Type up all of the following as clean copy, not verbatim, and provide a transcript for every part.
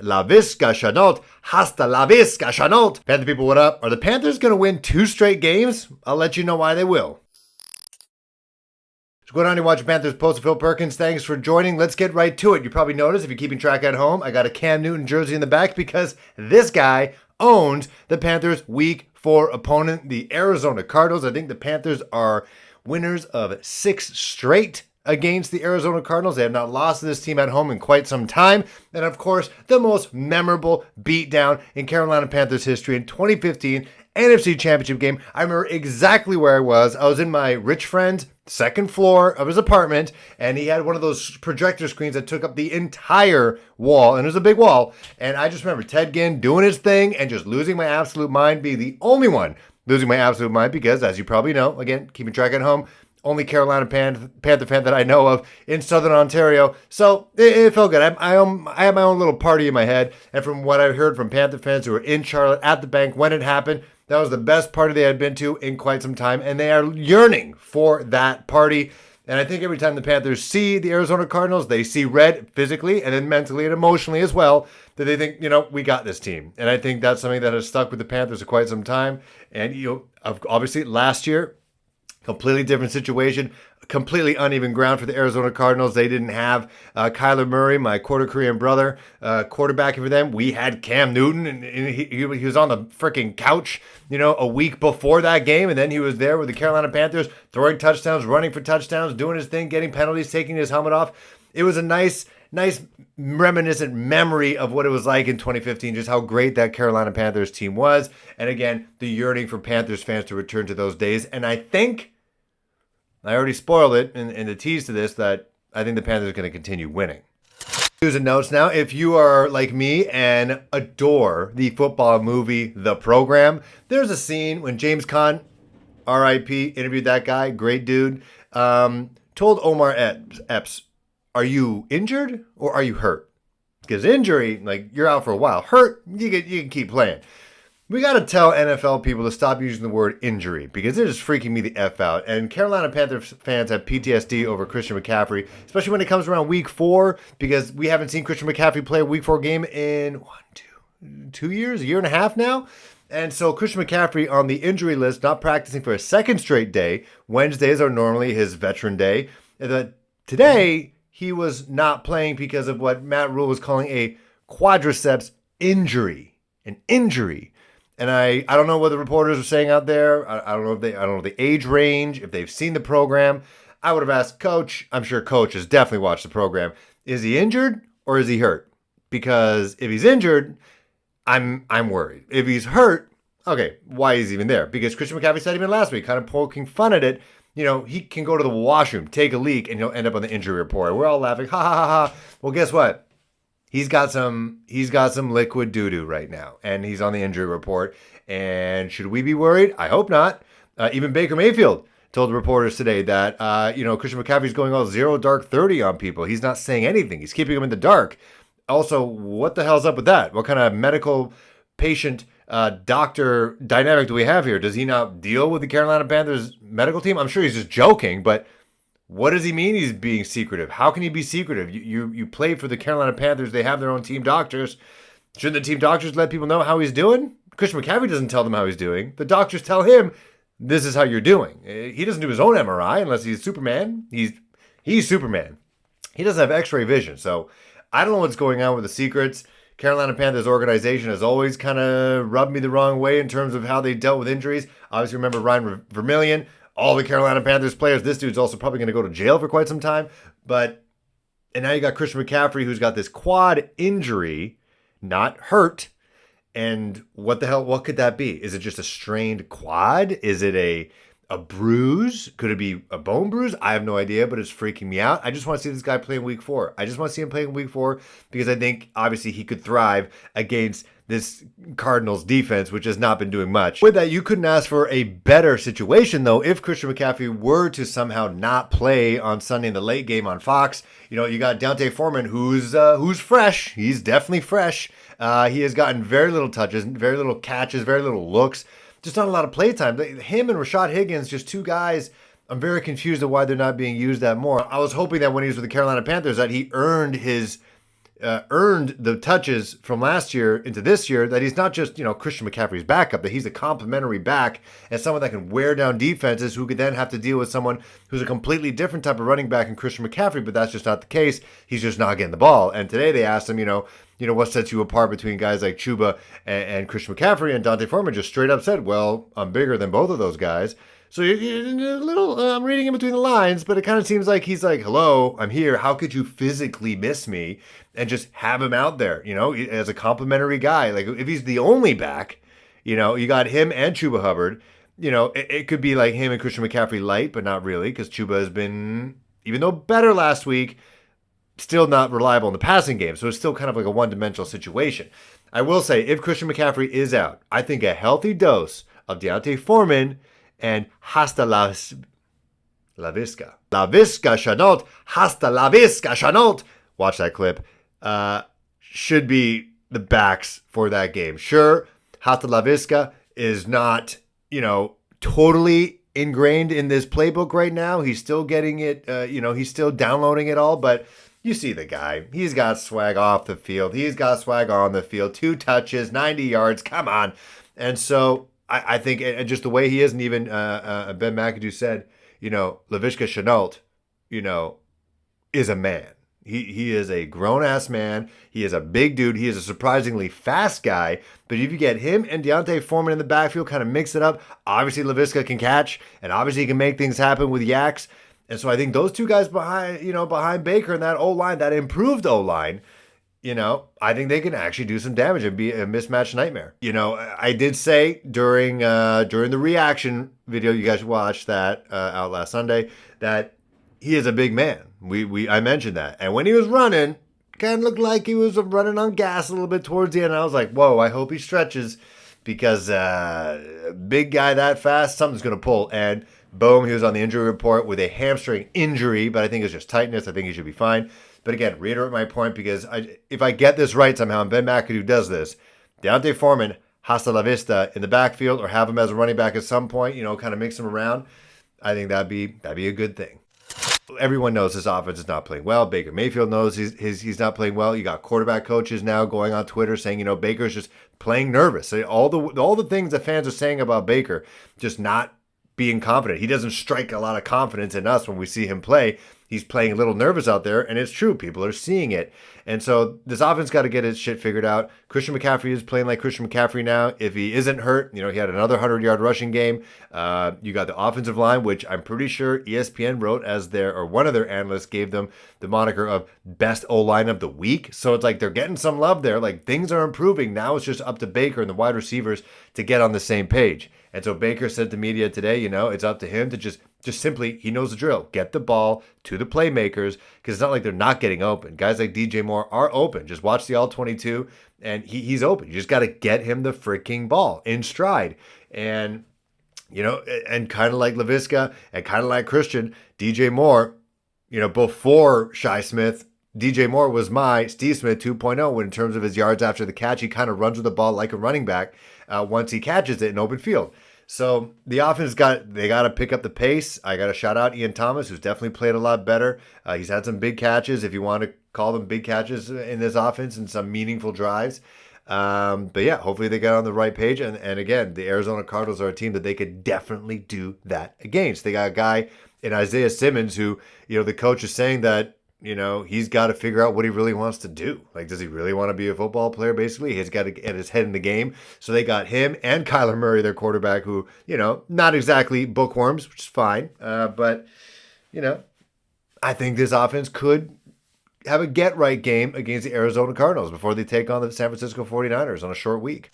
La Visca Chanot. Hasta la Visca Chanot. Panther people, what up? Are the Panthers going to win 2 straight games? I'll let you know why they will. So go down and watch Panthers post to Phil Perkins. Thanks for joining. Let's get right to it. You probably noticed, if you're keeping track at home, I got a Cam Newton jersey in the back because this guy owns the Panthers' Week 4 opponent, the Arizona Cardinals. I think the Panthers are winners of 6 straight against the Arizona Cardinals. They have not lost to this team at home in quite some time. And of course, the most memorable beatdown in Carolina Panthers history in 2015 NFC Championship game. I remember exactly where I was. I was in my rich friend's second floor of his apartment, and he had one of those projector screens that took up the entire wall, and it was a big wall. And I just remember Ted Ginn doing his thing and just losing my absolute mind, being the only one losing my absolute mind because, as you probably know, again, keeping track at home, only Carolina Panther fan that I know of in Southern Ontario. So it felt good. I had my own little party in my head. And from what I heard from Panther fans who were in Charlotte at the bank when it happened, that was the best party they had been to in quite some time. And they are yearning for that party. And I think every time the Panthers see the Arizona Cardinals, they see red physically and then mentally and emotionally as well, that they think, we got this team. And I think that's something that has stuck with the Panthers for quite some time. And, obviously last year, completely different situation, completely uneven ground for the Arizona Cardinals. They didn't have Kyler Murray, my quarter Korean brother, quarterbacking for them. We had Cam Newton, and he was on the freaking couch, a week before that game, and then he was there with the Carolina Panthers, throwing touchdowns, running for touchdowns, doing his thing, getting penalties, taking his helmet off. It was a nice reminiscent memory of what it was like in 2015, just how great that Carolina Panthers team was. And again, the yearning for Panthers fans to return to those days. And I think, I already spoiled it in the tease to this, that I think the Panthers are going to continue winning. News and notes now. If you are like me and adore the football movie The Program, there's a scene when James Caan, R.I.P., interviewed that guy, great dude, told Omar Epps, are you injured or are you hurt? Because injury, you're out for a while. Hurt, you can keep playing. We got to tell NFL people to stop using the word injury because it is freaking me the F out. And Carolina Panthers fans have PTSD over Christian McCaffrey, especially when it comes around week 4, because we haven't seen Christian McCaffrey play a week 4 game in 2 years, a year and a half now. And so Christian McCaffrey on the injury list, not practicing for a second straight day. Wednesdays are normally his veteran day. Today, he was not playing because of what Matt Rhule was calling a quadriceps injury, an injury. And I don't know what the reporters are saying out there. I don't know the age range, if they've seen the program. I would have asked Coach. I'm sure Coach has definitely watched the program. Is he injured or is he hurt? Because if he's injured, I'm worried. If he's hurt, okay, why is he even there? Because Christian McCaffrey said even last week, kind of poking fun at it. He can go to the washroom, take a leak, and he'll end up on the injury report. We're all laughing, ha ha ha ha. Well, guess what? He's got some liquid doo-doo right now, and he's on the injury report. And should we be worried? I hope not. Even Baker Mayfield told the reporters today that, Christian McCaffrey's going all 0 dark 30 on people. He's not saying anything. He's keeping them in the dark. Also, what the hell's up with that? What kind of medical patient doctor dynamic do we have here? Does he not deal with the Carolina Panthers medical team? I'm sure he's just joking, but what does he mean he's being secretive? How can he be secretive? You play for the Carolina Panthers. They have their own team doctors. Shouldn't the team doctors let people know how he's doing? Christian McCaffrey doesn't tell them how he's doing. The doctors tell him, this is how you're doing. He doesn't do his own MRI unless he's Superman. He's Superman. He doesn't have x-ray vision. So I don't know what's going on with the secrets. Carolina Panthers organization has always kind of rubbed me the wrong way in terms of how they dealt with injuries. Obviously, remember Ryan Vermillion, all the Carolina Panthers players. This dude's also probably going to go to jail for quite some time. And now you got Christian McCaffrey, who's got this quad injury, not hurt. And what could that be? Is it just a strained quad? Is it a bruise? Could it be a bone bruise? I have no idea, but it's freaking me out. I just want to see this guy play in week 4. I just want to see him play in week 4 because I think, obviously, he could thrive against this Cardinals defense, which has not been doing much. With that, you couldn't ask for a better situation, though, if Christian McCaffrey were to somehow not play on Sunday in the late game on Fox. You got D'Onta Foreman, who's fresh. He's definitely fresh. He has gotten very little touches, very little catches, very little looks. Just not a lot of playtime. Him and Rashad Higgins, just two guys. I'm very confused at why they're not being used that more. I was hoping that when he was with the Carolina Panthers that he earned his earned the touches from last year into this year, that he's not just, Christian McCaffrey's backup, that he's a complimentary back and someone that can wear down defenses who could then have to deal with someone who's a completely different type of running back in Christian McCaffrey, but that's just not the case. He's just not getting the ball. And today they asked him, what sets you apart between guys like Chuba and Christian McCaffrey, and Dante Foreman just straight up said, well, I'm bigger than both of those guys. So you're a little, I'm reading in between the lines, but it kind of seems like he's like, hello, I'm here. How could you physically miss me? And just have him out there, as a complimentary guy. Like if he's the only back, you got him and Chuba Hubbard. It could be like him and Christian McCaffrey light, but not really, because Chuba has been, even though better last week, still not reliable in the passing game. So it's still kind of like a one-dimensional situation. I will say, if Christian McCaffrey is out, I think a healthy dose of Deontay Foreman and hasta la visca. La visca Chanot, hasta la visca Chanot. Watch that clip. Should be the backs for that game. Sure, hasta la visca is not, totally ingrained in this playbook right now. He's still getting it, he's still downloading it all, but you see the guy. He's got swag off the field. He's got swag on the field. 2 touches, 90 yards. Come on. And so I think, and just the way he is, and even Ben McAdoo said, Laviska Shenault, is a man. He is a grown-ass man. He is a big dude. He is a surprisingly fast guy. But if you get him and Deontay Foreman in the backfield, kind of mix it up, obviously Laviska can catch, and obviously he can make things happen with yaks. And so I think those two guys behind Baker and that O-line, that improved O-line, I think they can actually do some damage and be a mismatched nightmare. I did say during the reaction video, you guys watched that out last Sunday, that he is a big man. I mentioned that. And when he was running, kind of looked like he was running on gas a little bit towards the end. I was like, whoa, I hope he stretches, because big guy that fast, something's going to pull. And boom, he was on the injury report with a hamstring injury, but I think it's just tightness. I think he should be fine. But again, reiterate my point, because if I get this right somehow, and Ben McAdoo does this, Deontay Foreman, hasta la vista in the backfield, or have him as a running back at some point, kind of mix him around, I think that'd be a good thing. Everyone knows this offense is not playing well. Baker Mayfield knows he's not playing well. You got quarterback coaches now going on Twitter saying, Baker's just playing nervous. All the things that fans are saying about Baker, just not being confident. He doesn't strike a lot of confidence in us when we see him play. He's playing a little nervous out there, and it's true. People are seeing it. And so this offense got to get its shit figured out. Christian McCaffrey is playing like Christian McCaffrey now. If he isn't hurt, he had another 100-yard rushing game. You got the offensive line, which I'm pretty sure ESPN wrote as one of their analysts gave them the moniker of best O-line of the week. So it's like they're getting some love there. Like, things are improving. Now it's just up to Baker and the wide receivers to get on the same page. And so Baker said to media today, it's up to him to just simply, he knows the drill. Get the ball to the playmakers, because it's not like they're not getting open. Guys like DJ Moore are open. Just watch the All-22, and he's open. You just got to get him the freaking ball in stride. And, and kind of like Laviska and kind of like Christian, DJ Moore, before Shi Smith, DJ Moore was my Steve Smith 2.0 in terms of his yards after the catch. He kind of runs with the ball like a running back once he catches it in open field. So the offense got to pick up the pace. I got to shout out Ian Thomas, who's definitely played a lot better. He's had some big catches, if you want to call them big catches in this offense, and some meaningful drives. But yeah, hopefully they got on the right page. And again, the Arizona Cardinals are a team that they could definitely do that against. They got a guy in Isaiah Simmons who, the coach is saying that, he's got to figure out what he really wants to do. Like, does he really want to be a football player, basically? He's got to get his head in the game. So they got him and Kyler Murray, their quarterback, who, not exactly bookworms, which is fine. But, I think this offense could have a get-right game against the Arizona Cardinals before they take on the San Francisco 49ers on a short week.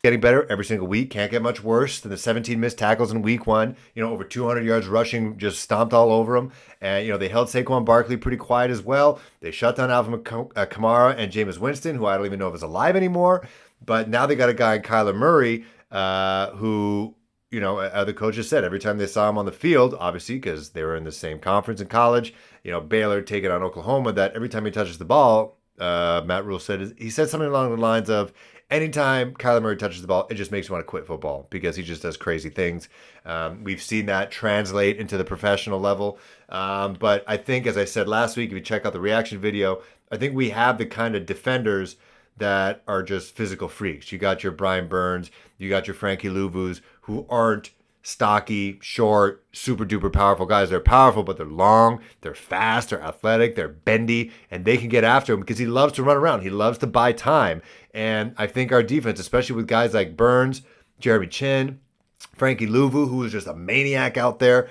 Getting better every single week. Can't get much worse than the 17 missed tackles in week 1. Over 200 yards rushing, just stomped all over them. And, they held Saquon Barkley pretty quiet as well. They shut down Alvin Kamara and Jameis Winston, who I don't even know if is alive anymore. But now they got a guy, Kyler Murray, who, the coaches said every time they saw him on the field, obviously because they were in the same conference in college, Baylor taking on Oklahoma, that every time he touches the ball, Matt Rhule said something along the lines of, anytime Kyler Murray touches the ball, it just makes you want to quit football because he just does crazy things. We've seen that translate into the professional level. But I think, as I said last week, if you check out the reaction video, I think we have the kind of defenders that are just physical freaks. You got your Brian Burns, you got your Frankie Louvu's, who aren't stocky, short, super duper powerful guys. They're powerful, but they're long, they're fast, they're athletic, they're bendy, and they can get after him because he loves to run around. He loves to buy time. And I think our defense, especially with guys like Burns, Jeremy Chin, Frankie Louvu, who is just a maniac out there,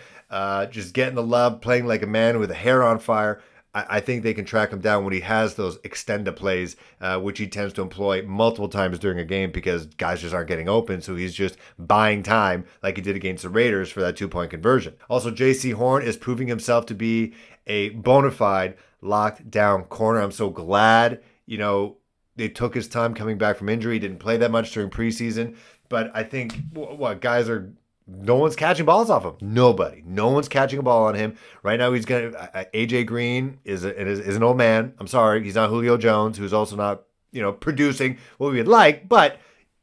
just getting the love, playing like a man with a hair on fire. I think they can track him down when he has those extenda plays, which he tends to employ multiple times during a game because guys just aren't getting open. So he's just buying time like he did against the Raiders for that 2-point conversion. Also, J.C. Horn is proving himself to be a bona fide locked down corner. I'm so glad, they took his time coming back from injury. He didn't play that much during preseason. But I think no one's catching balls off him. Nobody. No one's catching a ball on him. Right now, he's going to. AJ Green is an old man. I'm sorry. He's not Julio Jones, who's also not, producing what we would like. But,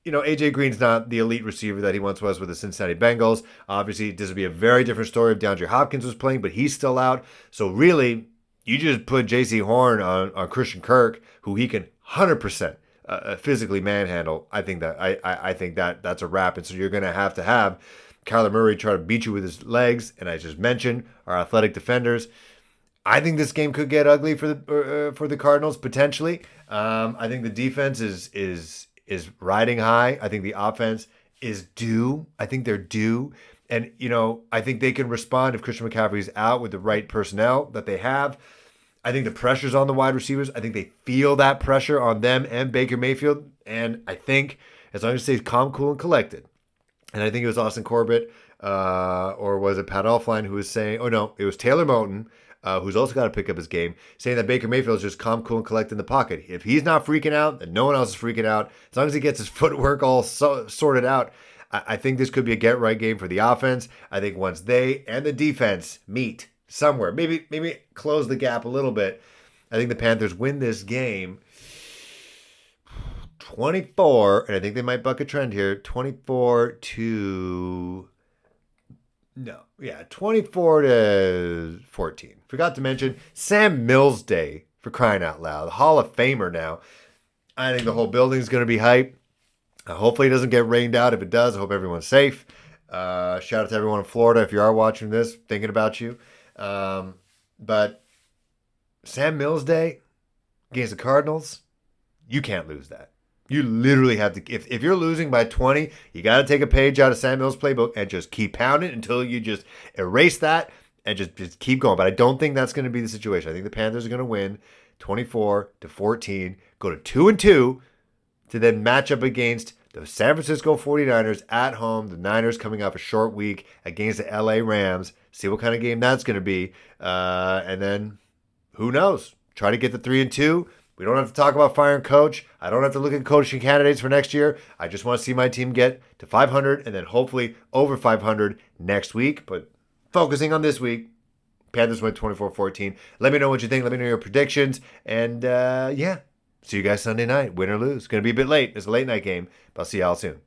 AJ Green's not the elite receiver that he once was with the Cincinnati Bengals. Obviously, this would be a very different story if DeAndre Hopkins was playing, but he's still out. So really, you just put J.C. Horn on Christian Kirk, who he can 100% physically manhandle. I think that's a wrap. And so you're going to have Kyler Murray try to beat you with his legs, and I just mentioned our athletic defenders. I think this game could get ugly for the Cardinals potentially. I think the defense is riding high. I think the offense is due. I think they're due, and I think they can respond if Christian McCaffrey's out with the right personnel that they have. I think the pressure's on the wide receivers. I think they feel that pressure on them and Baker Mayfield, and I think as long as they stay calm, cool, and collected. And I think it was Austin Corbett, or was it Pat Elflein, who was saying, oh no, it was Taylor Moton, who's also got to pick up his game, saying that Baker Mayfield is just calm, cool, and collect in the pocket. If he's not freaking out, then no one else is freaking out. As long as he gets his footwork all sorted out, I think this could be a get-right game for the offense. I think once they and the defense meet somewhere, maybe close the gap a little bit, I think the Panthers win this game 24, and I think they might buck a trend here, 24 to 14. Forgot to mention Sam Mills Day, for crying out loud. The Hall of Famer now. I think the whole building's going to be hype. Hopefully it doesn't get rained out. If it does, I hope everyone's safe. Shout out to everyone in Florida if you are watching this, thinking about you. But Sam Mills Day against the Cardinals, you can't lose that. You literally have to, if you're losing by 20, you got to take a page out of Sam Mills' playbook and just keep pounding until you just erase that and just keep going. But I don't think that's going to be the situation. I think the Panthers are going to win 24-14, go to 2-2 to then match up against the San Francisco 49ers at home. The Niners coming off a short week against the LA Rams. See what kind of game that's going to be. And then who knows? Try to get the 3-2. We don't have to talk about firing coach. I don't have to look at coaching candidates for next year. I just want to see my team get to 500 and then hopefully over 500 next week. But focusing on this week, Panthers win 24-14. Let me know what you think. Let me know your predictions. And see you guys Sunday night, win or lose. It's going to be a bit late. It's a late night game, but I'll see y'all soon.